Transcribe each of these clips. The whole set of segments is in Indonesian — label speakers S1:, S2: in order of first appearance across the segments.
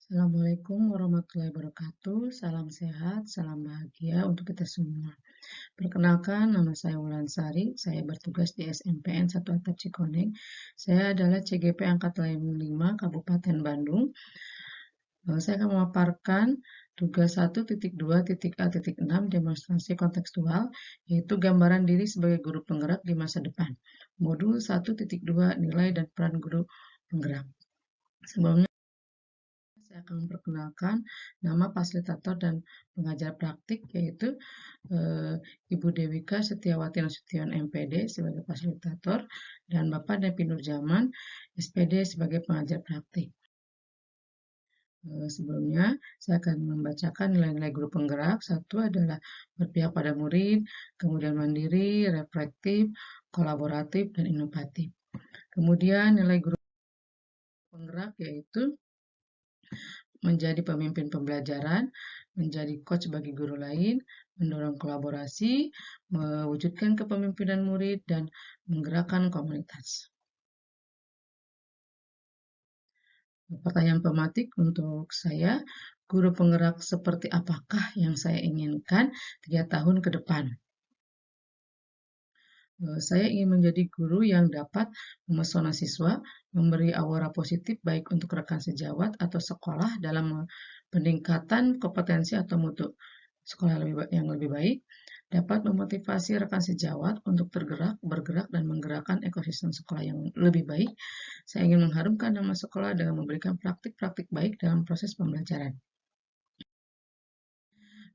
S1: Assalamualaikum warahmatullahi wabarakatuh. Salam sehat, salam bahagia untuk kita semua. Perkenalkan, nama saya Wulansari. Saya bertugas di SMPN 1 Atap Cikoneng. Saya adalah CGP Angkatan 5 Kabupaten Bandung. Saya akan memaparkan tugas 1.2.A.6 demonstrasi kontekstual, yaitu gambaran diri sebagai guru penggerak di masa depan. Modul 1.2 nilai dan peran guru penggerak. Sebelumnya, saya akan memperkenalkan nama fasilitator dan pengajar praktik, yaitu Ibu Dewika Setiawati Nasution MPD sebagai fasilitator dan Bapak Depi Nurjaman SPD sebagai pengajar praktik. Sebelumnya, saya akan membacakan nilai-nilai guru penggerak. Satu adalah berpihak pada murid, kemudian mandiri, reflektif, kolaboratif, dan inovatif. Kemudian nilai guru penggerak yaitu menjadi pemimpin pembelajaran, menjadi coach bagi guru lain, mendorong kolaborasi, mewujudkan kepemimpinan murid, dan menggerakkan komunitas. Pertanyaan pematik untuk saya, guru penggerak seperti apakah yang saya inginkan 3 tahun ke depan? Saya ingin menjadi guru yang dapat memesona siswa, memberi aura positif baik untuk rekan sejawat atau sekolah dalam peningkatan kompetensi atau mutu sekolah yang lebih baik, dapat memotivasi rekan sejawat untuk bergerak, dan menggerakkan ekosistem sekolah yang lebih baik. Saya ingin mengharumkan nama sekolah dengan memberikan praktik-praktik baik dalam proses pembelajaran.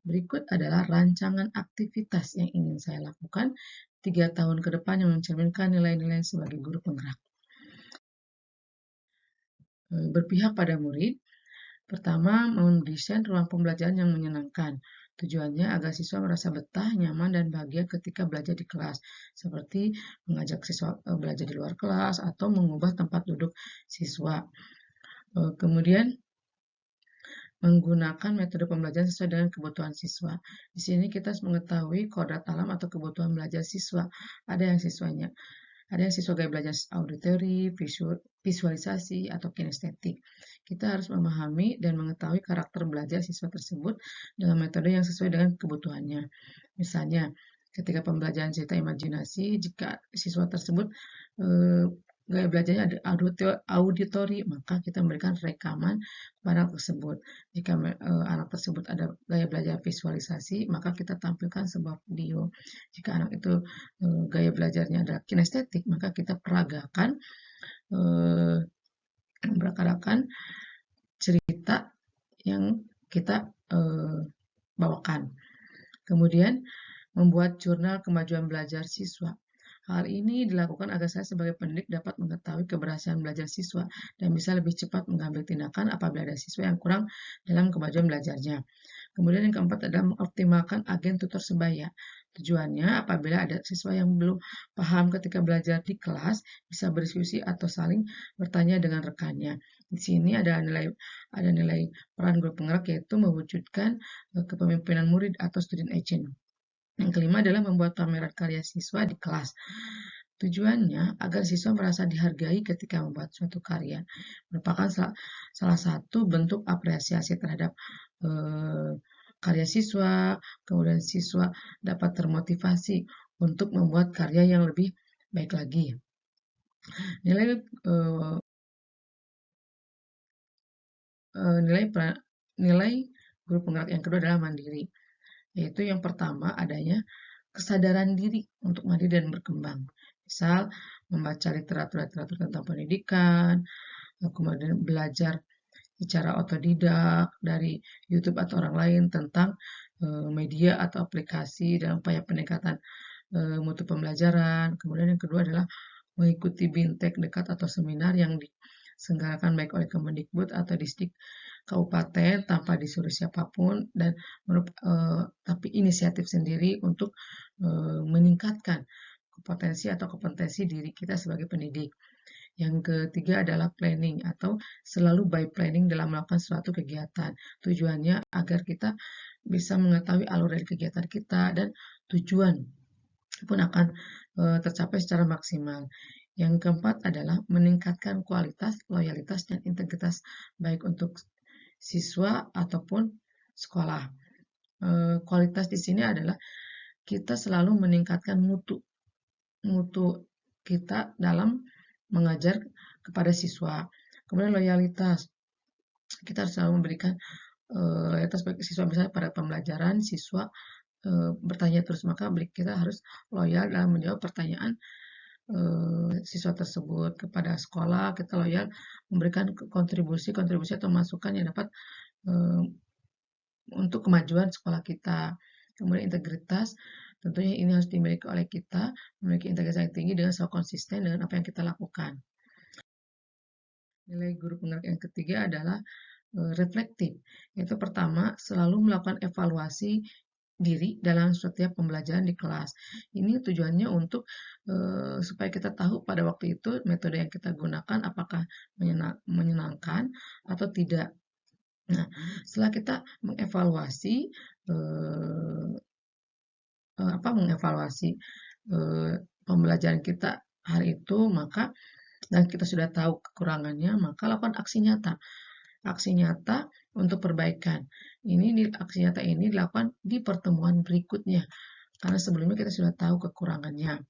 S1: Berikut adalah rancangan aktivitas yang ingin saya lakukan 3 tahun ke depan yang mencerminkan nilai-nilai sebagai guru penggerak. Berpihak pada murid. Pertama, mendesain ruang pembelajaran yang menyenangkan. Tujuannya agar siswa merasa betah, nyaman, dan bahagia ketika belajar di kelas, seperti mengajak siswa belajar di luar kelas atau mengubah tempat duduk siswa. Kemudian, menggunakan metode pembelajaran sesuai dengan kebutuhan siswa. Di sini kita harus mengetahui kodrat alam atau kebutuhan belajar siswa. Ada yang siswa gaya belajar auditori, visualisasi, atau kinestetik. Kita harus memahami dan mengetahui karakter belajar siswa tersebut dengan metode yang sesuai dengan kebutuhannya. Misalnya, ketika pembelajaran cerita imajinasi, jika siswa tersebut gaya belajarnya ada auditori, maka kita memberikan rekaman kepada anak tersebut. Jika anak tersebut ada gaya belajar visualisasi, maka kita tampilkan sebuah video. Jika anak itu gaya belajarnya adalah kinestetik, maka kita peragakan cerita yang kita bawakan. Kemudian, membuat jurnal kemajuan belajar siswa. Hal ini dilakukan agar saya sebagai pendidik dapat mengetahui keberhasilan belajar siswa dan bisa lebih cepat mengambil tindakan apabila ada siswa yang kurang dalam kemajuan belajarnya. Kemudian yang keempat adalah mengoptimalkan agen tutor sebaya. Tujuannya apabila ada siswa yang belum paham ketika belajar di kelas, bisa berdiskusi atau saling bertanya dengan rekannya. Di sini ada nilai peran guru penggerak, yaitu mewujudkan kepemimpinan murid atau student agent. Yang kelima adalah membuat pameran karya siswa di kelas. Tujuannya agar siswa merasa dihargai ketika membuat suatu karya. Merupakan salah satu bentuk apresiasi terhadap karya siswa, kemudian siswa dapat termotivasi untuk membuat karya yang lebih baik lagi. Nilai guru penggerak yang kedua adalah mandiri, yaitu yang pertama adanya kesadaran diri untuk mandiri dan berkembang. Misal, membaca literatur tentang pendidikan, kemudian belajar secara otodidak dari YouTube atau orang lain tentang media atau aplikasi dalam upaya peningkatan mutu pembelajaran. Kemudian yang kedua adalah mengikuti bintek dekat atau seminar yang diselenggarakan baik oleh Kemendikbud atau Disdik kabupaten tanpa disuruh siapapun, dan tapi inisiatif sendiri untuk meningkatkan kompetensi diri kita sebagai pendidik. Yang ketiga adalah planning atau selalu by planning dalam melakukan suatu kegiatan. Tujuannya agar kita bisa mengetahui alur dari kegiatan kita dan tujuan pun akan tercapai secara maksimal. Yang keempat adalah meningkatkan kualitas, loyalitas, dan integritas baik untuk siswa ataupun sekolah. Kualitas di sini adalah kita selalu meningkatkan mutu kita dalam mengajar kepada siswa. Kemudian loyalitas, kita harus selalu memberikan loyalitas bagi siswa, misalnya pada pembelajaran siswa bertanya terus, maka kita harus loyal dalam menjawab pertanyaan siswa tersebut. Kepada sekolah kita loyal memberikan kontribusi atau masukan yang dapat untuk kemajuan sekolah kita. Kemudian integritas, tentunya ini harus dimiliki oleh kita, memiliki integritas yang tinggi dengan selalu konsisten dengan apa yang kita lakukan. Nilai guru penggerak yang ketiga adalah reflektif, yaitu pertama selalu melakukan evaluasi diri dalam setiap pembelajaran di kelas. Ini tujuannya untuk supaya kita tahu pada waktu itu metode yang kita gunakan apakah menyenangkan atau tidak. Nah, setelah kita mengevaluasi pembelajaran kita hari itu, maka dan kita sudah tahu kekurangannya, maka lakukan aksi nyata. Aksi nyata untuk perbaikan. Aksi nyata ini dilakukan di pertemuan berikutnya. Karena sebelumnya kita sudah tahu kekurangannya.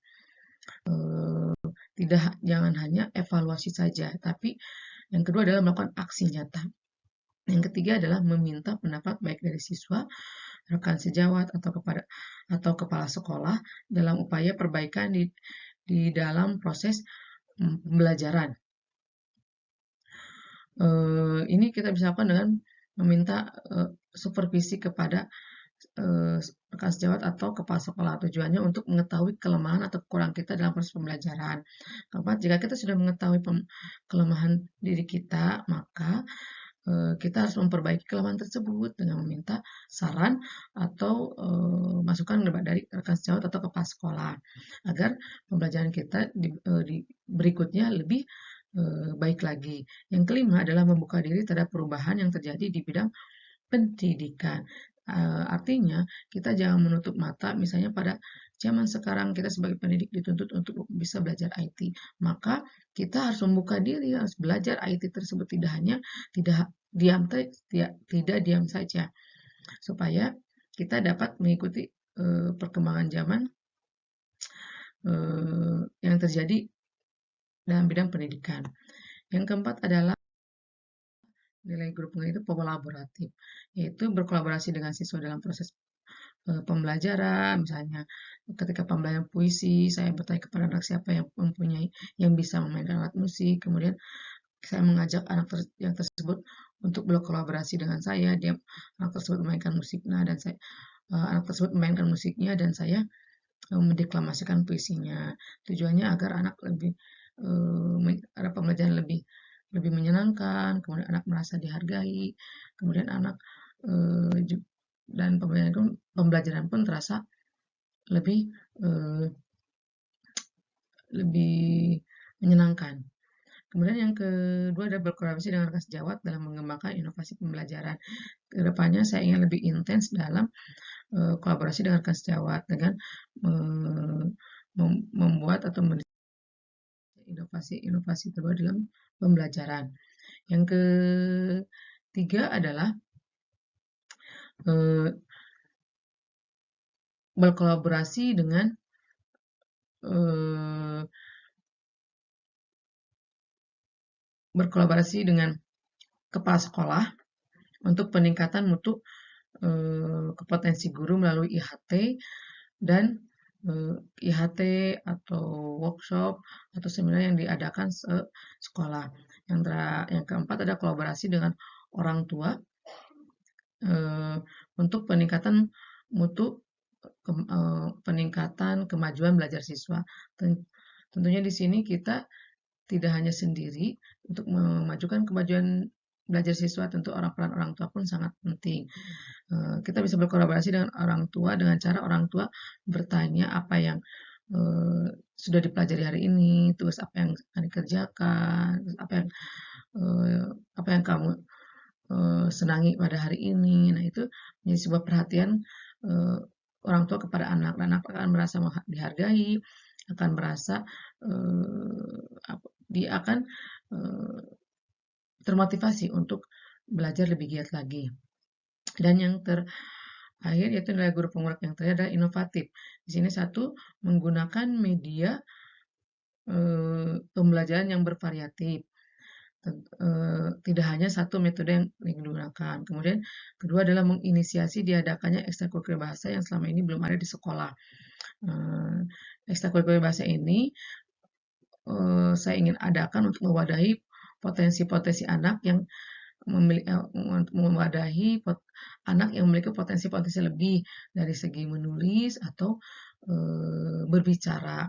S1: Jangan hanya evaluasi saja, tapi yang kedua adalah melakukan aksi nyata. Yang ketiga adalah meminta pendapat baik dari siswa, rekan sejawat atau kepala sekolah dalam upaya perbaikan di dalam proses pembelajaran. Ini kita bisa lakukan dengan meminta supervisi kepada rekan sejawat atau kepala sekolah. Tujuannya untuk mengetahui kelemahan atau kekurangan kita dalam proses pembelajaran. Keempat, jika kita sudah mengetahui kelemahan diri kita, maka kita harus memperbaiki kelemahan tersebut dengan meminta saran atau masukan dari rekan sejawat atau kepala sekolah agar pembelajaran kita di berikutnya lebih baik lagi. Yang kelima adalah membuka diri terhadap perubahan yang terjadi di bidang pendidikan. Artinya kita jangan menutup mata, misalnya pada zaman sekarang kita sebagai pendidik dituntut untuk bisa belajar IT, maka kita harus membuka diri, harus belajar IT tersebut, tidak diam saja, supaya kita dapat mengikuti perkembangan zaman yang terjadi dalam bidang pendidikan. Yang keempat adalah nilai guru penggerak itu kolaboratif, yaitu berkolaborasi dengan siswa dalam proses pembelajaran. Misalnya ketika pembelajaran puisi, saya bertanya kepada anak siapa yang bisa memainkan alat musik, kemudian saya mengajak anak yang tersebut untuk berkolaborasi dengan saya. Anak tersebut memainkan musiknya dan anak tersebut memainkan musiknya dan saya mendeklamasikan puisinya. Tujuannya agar anak ada pembelajaran lebih menyenangkan, kemudian anak merasa dihargai, kemudian anak dan pembelajaran pun terasa lebih menyenangkan. Kemudian yang kedua adalah berkolaborasi dengan rekan sejawat dalam mengembangkan inovasi pembelajaran. Kedepannya saya ingin lebih intens dalam kolaborasi dengan rekan sejawat dengan membuat atau inovasi terbaru dalam pembelajaran. Yang ketiga adalah berkolaborasi dengan kepala sekolah untuk peningkatan mutu kompetensi guru melalui IHT dan IHT atau workshop atau seminar yang diadakan sekolah. Yang keempat ada kolaborasi dengan orang tua untuk peningkatan mutu peningkatan kemajuan belajar siswa. Tentunya di sini kita tidak hanya sendiri untuk memajukan kemajuan belajar siswa, tentu peran orang tua pun sangat penting. Kita bisa berkolaborasi dengan orang tua dengan cara orang tua bertanya apa yang sudah dipelajari hari ini, tugas apa yang akan dikerjakan, apa yang kamu senangi pada hari ini. Nah, itu menjadi sebuah perhatian orang tua kepada anak, dan anak akan merasa dihargai, akan merasa dia akan termotivasi untuk belajar lebih giat lagi. Dan yang terakhir yaitu nilai guru penggerak yang terakhir adalah inovatif. Di sini satu, menggunakan media pembelajaran yang bervariatif. Tidak hanya satu metode yang digunakan. Kemudian kedua adalah menginisiasi diadakannya ekstrakurikuler bahasa yang selama ini belum ada di sekolah. Ekstrakurikuler bahasa ini saya ingin adakan untuk mewadahi potensi-potensi anak yang mewadahi anak yang memiliki potensi-potensi lebih dari segi menulis atau berbicara.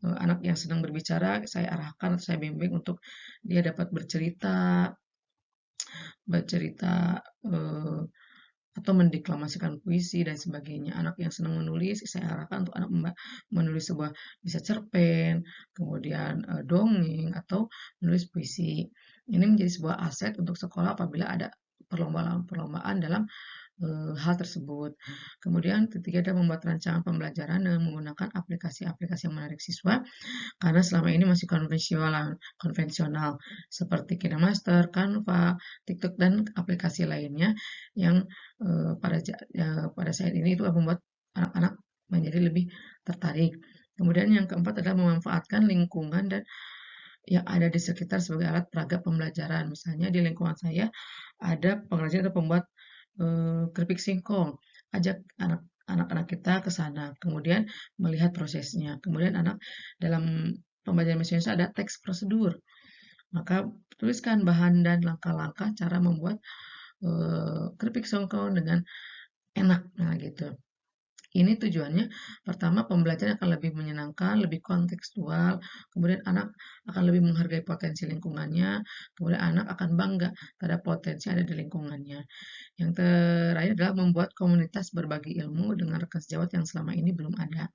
S1: Anak yang sedang berbicara, saya arahkan atau saya bimbing untuk dia dapat bercerita, eh, atau mendeklamasikan puisi dan sebagainya. Anak yang senang menulis, saya arahkan untuk anak menulis sebuah bisa cerpen, kemudian dongeng atau menulis puisi. Ini menjadi sebuah aset untuk sekolah apabila ada perlombaan-perlombaan dalam hal tersebut. Kemudian ketiga adalah membuat rancangan pembelajaran dengan menggunakan aplikasi-aplikasi yang menarik siswa karena selama ini masih konvensional seperti KineMaster, Canva, TikTok dan aplikasi lainnya yang pada saat ini itu membuat anak-anak menjadi lebih tertarik. Kemudian yang keempat adalah memanfaatkan lingkungan dan yang ada di sekitar sebagai alat peraga pembelajaran. Misalnya di lingkungan saya ada pengrajin atau pembuat keripik singkong. Ajak anak-anak kita ke sana, kemudian melihat prosesnya. Kemudian anak dalam pembelajaran bahasa Indonesia ada teks prosedur. Maka tuliskan bahan dan langkah-langkah cara membuat keripik singkong dengan enak. Nah, gitu. Ini tujuannya, pertama pembelajaran akan lebih menyenangkan, lebih kontekstual, kemudian anak akan lebih menghargai potensi lingkungannya, kemudian anak akan bangga terhadap potensi yang ada di lingkungannya. Yang terakhir adalah membuat komunitas berbagi ilmu dengan rekan sejawat yang selama ini belum ada.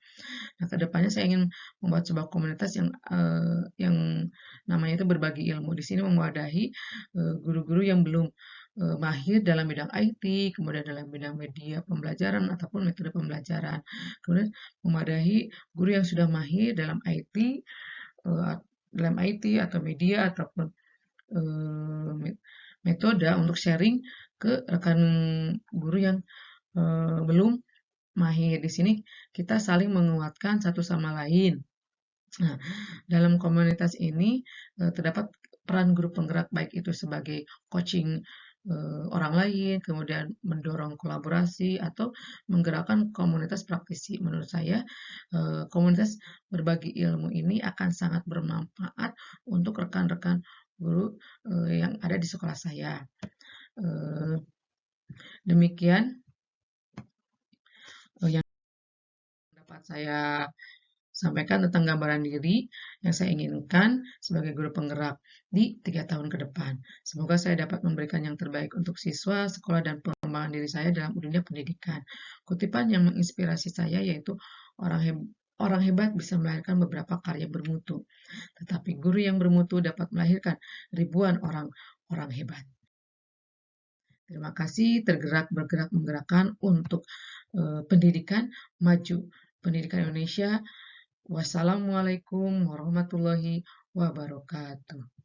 S1: Nah, kedepannya saya ingin membuat sebuah komunitas yang namanya itu berbagi ilmu. Di sini mewadahi guru-guru yang belum mahir dalam bidang IT, kemudian dalam bidang media pembelajaran ataupun metode pembelajaran. Kemudian memadahi guru yang sudah mahir dalam IT, atau media ataupun metode untuk sharing ke rekan guru yang belum mahir. Di sini kita saling menguatkan satu sama lain. Nah, dalam komunitas ini terdapat peran guru penggerak baik itu sebagai coaching orang lain, kemudian mendorong kolaborasi atau menggerakkan komunitas praktisi. Menurut saya, komunitas berbagi ilmu ini akan sangat bermanfaat untuk rekan-rekan guru yang ada di sekolah saya. Demikian yang dapat saya sampaikan tentang gambaran diri yang saya inginkan sebagai guru penggerak di 3 tahun ke depan. Semoga saya dapat memberikan yang terbaik untuk siswa, sekolah, dan pengembangan diri saya dalam dunia pendidikan. Kutipan yang menginspirasi saya yaitu orang hebat bisa melahirkan beberapa karya bermutu, tetapi guru yang bermutu dapat melahirkan ribuan orang hebat. Terima kasih bergerak menggerakkan untuk pendidikan maju, pendidikan Indonesia. Wassalamualaikum warahmatullahi wabarakatuh.